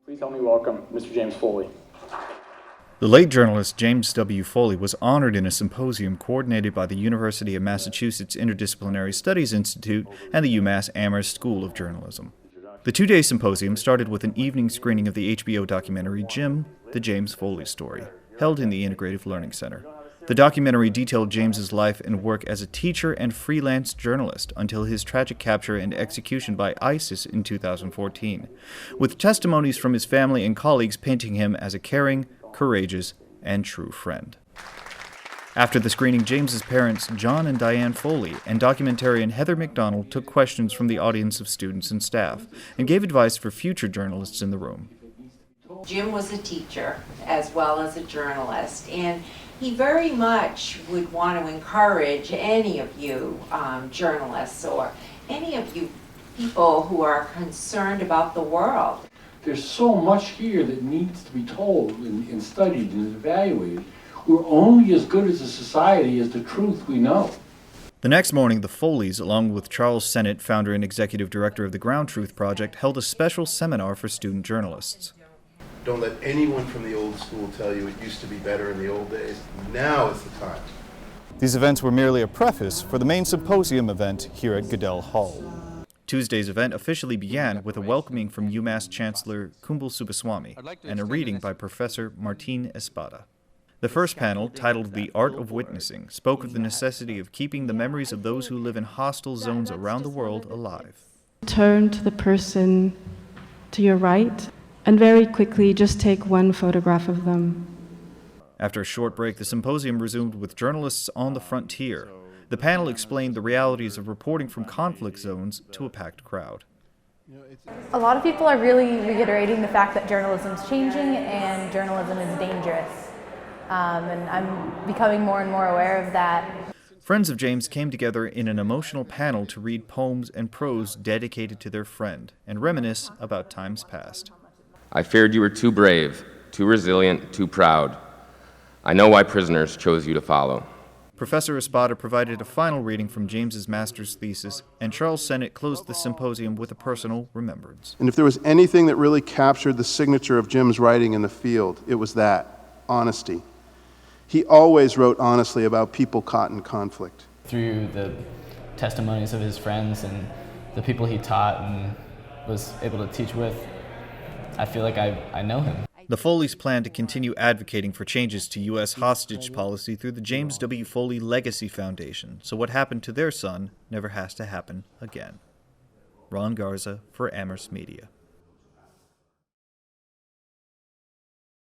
Please help me welcome Mr. James Foley. The late journalist James W. Foley was honored in a symposium coordinated by the University of Massachusetts Interdisciplinary Studies Institute and the UMass Amherst School of Journalism. The two-day symposium started with an evening screening of the HBO documentary Jim, The James Foley Story, held in the Integrative Learning Center. The documentary detailed James's life and work as a teacher and freelance journalist until his tragic capture and execution by ISIS in 2014, with testimonies from his family and colleagues painting him as a caring, courageous, and true friend. After the screening, James's parents, John and Diane Foley, and documentarian Heather McDonald took questions from the audience of students and staff and gave advice for future journalists in the room. Jim was a teacher as well as a journalist, and he very much would want to encourage any of you journalists or any of you people who are concerned about the world. There's so much here that needs to be told and studied and evaluated. We're only as good as a society as the truth we know. The next morning, the Foleys, along with Charles Sennott, founder and executive director of the Ground Truth Project, held a special seminar for student journalists. Don't let anyone from the old school tell you it used to be better in the old days. Now is the time. These events were merely a preface for the main symposium event here at Goodell Hall. Tuesday's event officially began with a welcoming from UMass Chancellor Kumbal Subbaswamy and a reading by Professor Martin Espada. The first panel, titled The Art of Witnessing, spoke of the necessity of keeping the memories of those who live in hostile zones around the world alive. Turn to the person to your right and very quickly just take one photograph of them. After a short break, the symposium resumed with journalists on the frontier. The panel explained the realities of reporting from conflict zones to a packed crowd. A lot of people are really reiterating the fact that journalism is changing and journalism is dangerous. And I'm becoming more and more aware of that. Friends of James came together in an emotional panel to read poems and prose dedicated to their friend and reminisce about times past. I feared you were too brave, too resilient, too proud. I know why prisoners chose you to follow. Professor Espada provided a final reading from James's master's thesis, and Charles Sennott closed the symposium with a personal remembrance. And if there was anything that really captured the signature of Jim's writing in the field, it was that, honesty. He always wrote honestly about people caught in conflict. Through the testimonies of his friends and the people he taught and was able to teach with, I feel like I know him. The Foleys plan to continue advocating for changes to U.S. hostage policy through the James W. Foley Legacy Foundation, so what happened to their son never has to happen again. Ron Garza for Amherst Media.